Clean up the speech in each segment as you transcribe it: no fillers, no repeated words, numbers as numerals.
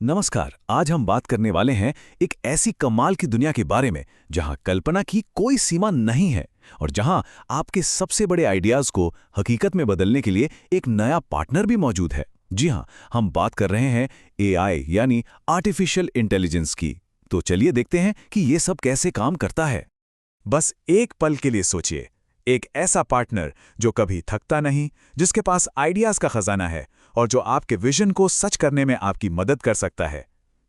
नमस्कार। आज हम बात करने वाले हैं एक ऐसी कमाल की दुनिया के बारे में जहां कल्पना की कोई सीमा नहीं है और जहां आपके सबसे बड़े आइडियाज को हकीकत में बदलने के लिए एक नया पार्टनर भी मौजूद है। जी हां, हम बात कर रहे हैं एआई यानी आर्टिफिशियल इंटेलिजेंस की। तो चलिए देखते हैं कि ये सब कैसे काम करता है। बस एक पल के लिए सोचिए, एक ऐसा पार्टनर जो कभी थकता नहीं, जिसके पास आइडियाज का खजाना है और जो आपके विजन को सच करने में आपकी मदद कर सकता है।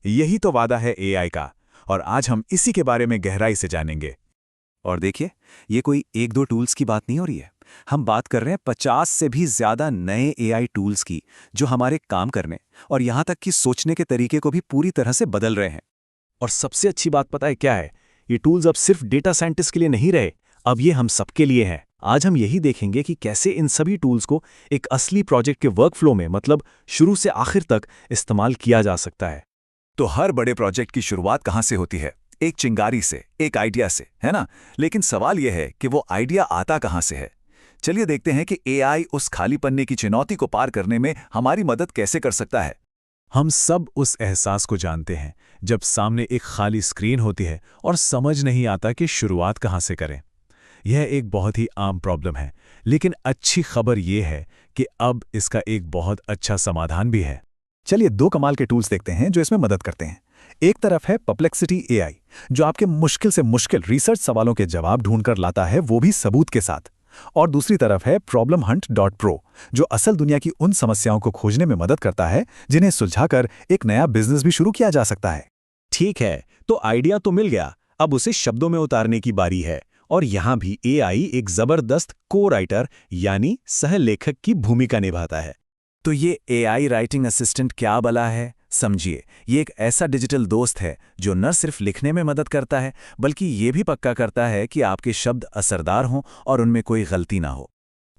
यही तो वादा है एआई का, और आज हम इसी के बारे में गहराई से जानेंगे। और देखिए, ये कोई एक दो टूल्स की बात नहीं हो रही है। हम बात कर रहे हैं 50 से भी ज्यादा नए एआई टूल्स की, जो हमारे काम करने और यहाँ तक कि सोचने के तरीके को भी पूरी तरह से बदल रहे हैं। और सबसे अच्छी बात पता है क्या है? ये टूल्स अब सिर्फ डेटा साइंटिस्ट के लिए नहीं रहे, अब ये हम सबके लिए हैं। आज हम यही देखेंगे कि कैसे इन सभी टूल्स को एक असली प्रोजेक्ट के वर्कफ्लो में, मतलब शुरू से आखिर तक इस्तेमाल किया जा सकता है। तो हर बड़े प्रोजेक्ट की शुरुआत कहाँ से होती है? एक चिंगारी से, एक आइडिया से, है ना? लेकिन सवाल यह है कि वो आइडिया आता कहाँ से है। चलिए देखते हैं कि एआई उस खाली पन्ने की चुनौती को पार करने में हमारी मदद कैसे कर सकता है। हम सब उस एहसास को जानते हैं जब सामने एक खाली स्क्रीन होती है और समझ नहीं आता कि शुरुआत कहाँ से करें। यह एक बहुत ही आम प्रॉब्लम है, लेकिन अच्छी खबर यह है कि अब इसका एक बहुत अच्छा समाधान भी है। चलिए दो कमाल के टूल्स देखते हैं जो इसमें मदद करते हैं। एक तरफ है परप्लेक्सिटी एआई, जो आपके मुश्किल से मुश्किल रिसर्च सवालों के जवाब ढूंढकर लाता है, वो भी सबूत के साथ। और दूसरी तरफ है ProblemHunt.pro, जो असल दुनिया की उन समस्याओं को खोजने में मदद करता है जिन्हें सुलझाकर एक नया बिजनेस भी शुरू किया जा सकता है। ठीक है, तो आइडिया तो मिल गया, अब उसे शब्दों में उतारने की बारी है। और यहाँ भी एआई एक जबरदस्त को राइटर यानी सह लेखक की भूमिका निभाता है। तो ये एआई राइटिंग असिस्टेंट क्या भला है? समझिए, ये एक ऐसा डिजिटल दोस्त है जो न सिर्फ लिखने में मदद करता है, बल्कि ये भी पक्का करता है कि आपके शब्द असरदार हों और उनमें कोई गलती ना हो।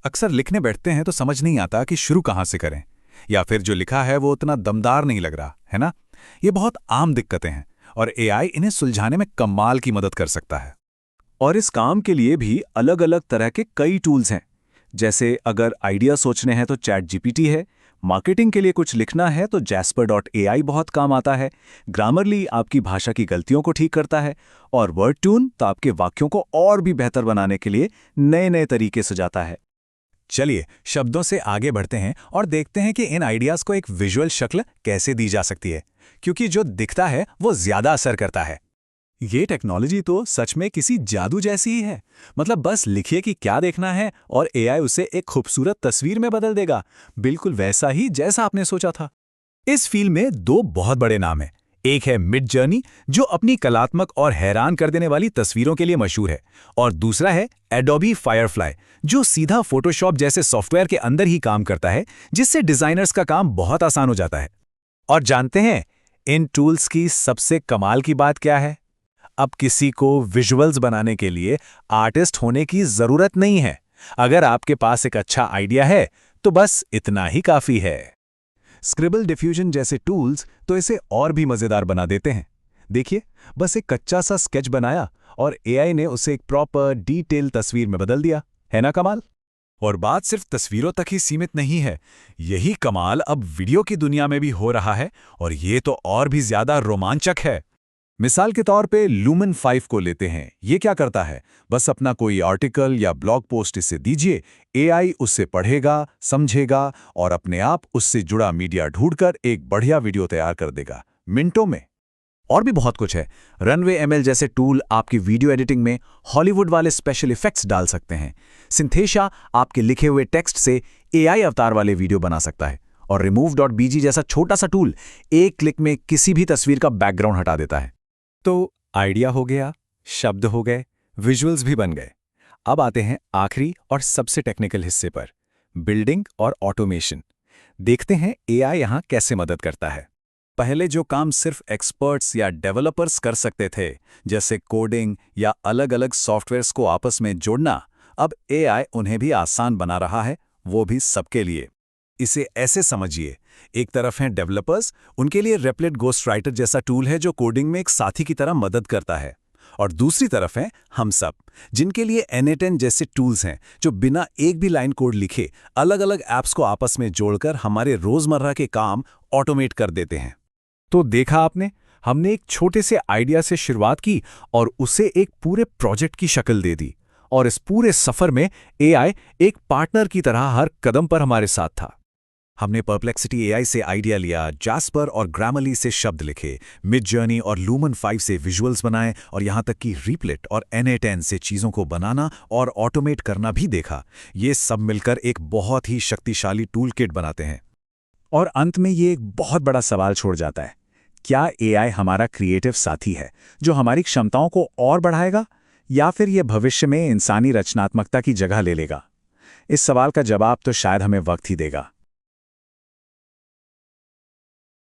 अक्सर लिखने बैठते हैं तो समझ नहीं आता कि शुरू कहाँ से करें, या फिर जो लिखा है वो उतना दमदार नहीं लग रहा, है ना? ये बहुत आम दिक्कतें हैं और एआई इन्हें सुलझाने में कमाल की मदद कर सकता है। और इस काम के लिए भी अलग अलग तरह के कई टूल्स हैं। जैसे अगर आइडिया सोचने हैं तो ChatGPT है, मार्केटिंग के लिए कुछ लिखना है तो Jasper.ai बहुत काम आता है, ग्रामरली आपकी भाषा की गलतियों को ठीक करता है, और वर्डट्यून तो आपके वाक्यों को और भी बेहतर बनाने के लिए नए नए तरीके सुझाता है। चलिए शब्दों से आगे बढ़ते हैं और देखते हैं कि इन आइडियाज को एक विजुअल शक्ल कैसे दी जा सकती है, क्योंकि जो दिखता है वो ज्यादा असर करता है। ये टेक्नोलॉजी तो सच में किसी जादू जैसी ही है। मतलब बस लिखिए कि क्या देखना है और एआई उसे एक खूबसूरत तस्वीर में बदल देगा, बिल्कुल वैसा ही जैसा आपने सोचा था। इस फील्ड में दो बहुत बड़े नाम हैं। एक है मिडजर्नी, जो अपनी कलात्मक और हैरान कर देने वाली तस्वीरों के लिए मशहूर है, और दूसरा है एडोबी फायरफ्लाई, जो सीधा फोटोशॉप जैसे सॉफ्टवेयर के अंदर ही काम करता है, जिससे डिजाइनर्स का काम बहुत आसान हो जाता है। और जानते हैं इन टूल्स की सबसे कमाल की बात क्या है? अब किसी को विजुअल्स बनाने के लिए आर्टिस्ट होने की जरूरत नहीं है। अगर आपके पास एक अच्छा आइडिया है तो बस इतना ही काफी है। स्क्रिबल डिफ्यूजन जैसे टूल्स तो इसे और भी मजेदार बना देते हैं। देखिए, बस एक कच्चा सा स्केच बनाया और एआई ने उसे एक प्रॉपर डिटेल तस्वीर में बदल दिया। है ना कमाल? और बात सिर्फ तस्वीरों तक ही सीमित नहीं है। यही कमाल अब वीडियो की दुनिया में भी हो रहा है, और ये तो और भी ज्यादा रोमांचक है। मिसाल के तौर पे लूमन 5 को लेते हैं। ये क्या करता है? बस अपना कोई आर्टिकल या ब्लॉग पोस्ट इसे दीजिए, एआई उससे पढ़ेगा, समझेगा और अपने आप उससे जुड़ा मीडिया ढूंढकर एक बढ़िया वीडियो तैयार कर देगा, मिनटों में। और भी बहुत कुछ है। रनवे एमएल जैसे टूल आपकी वीडियो एडिटिंग में हॉलीवुड वाले स्पेशल इफेक्ट्स डाल सकते हैं। सिंथेशा आपके लिखे हुए टेक्स्ट से एआई अवतार वाले वीडियो बना सकता है। और remove.bg जैसा छोटा सा टूल एक क्लिक में किसी भी तस्वीर का बैकग्राउंड हटा देता है। तो आइडिया हो गया, शब्द हो गए, विजुअल्स भी बन गए। अब आते हैं आखिरी और सबसे टेक्निकल हिस्से पर, बिल्डिंग और ऑटोमेशन। देखते हैं एआई यहां कैसे मदद करता है। पहले जो काम सिर्फ एक्सपर्ट्स या डेवलपर्स कर सकते थे, जैसे कोडिंग या अलग-अलग सॉफ्टवेयर्स को आपस में जोड़ना, अब एआई उन्हें भी आसान बना रहा है, वो भी सबके लिए। इसे ऐसे समझिए, एक तरफ हैं डेवलपर्स, उनके लिए रेपलेट घोस्ट राइटर जैसा टूल है जो कोडिंग में एक साथी की तरह मदद करता है। और दूसरी तरफ हैं हम सब, जिनके लिए N8N जैसे टूल्स हैं जो बिना एक भी लाइन कोड लिखे अलग अलग ऐप्स को आपस में जोड़कर हमारे रोजमर्रा के काम ऑटोमेट कर देते हैं। तो देखा आपने, हमने एक छोटे से आइडिया से शुरुआत की और उसे एक पूरे प्रोजेक्ट की शक्ल दे दी। और इस पूरे सफर में एआई एक पार्टनर की तरह हर कदम पर हमारे साथ था। हमने परप्लेक्सिटी एआई से आइडिया लिया, जास्पर और ग्रामरली से शब्द लिखे, मिडजर्नी और लूमन 5 से विजुअल्स बनाए और यहाँ तक कि रिप्लिट और Na10 से चीज़ों को बनाना और ऑटोमेट करना भी देखा। ये सब मिलकर एक बहुत ही शक्तिशाली टूल किट बनाते हैं। और अंत में ये एक बहुत बड़ा सवाल छोड़ जाता है, क्या एआई हमारा क्रिएटिव साथी है जो हमारी क्षमताओं को और बढ़ाएगा, या फिर ये भविष्य में इंसानी रचनात्मकता की जगह ले लेगा? इस सवाल का जवाब तो शायद हमें वक्त ही देगा।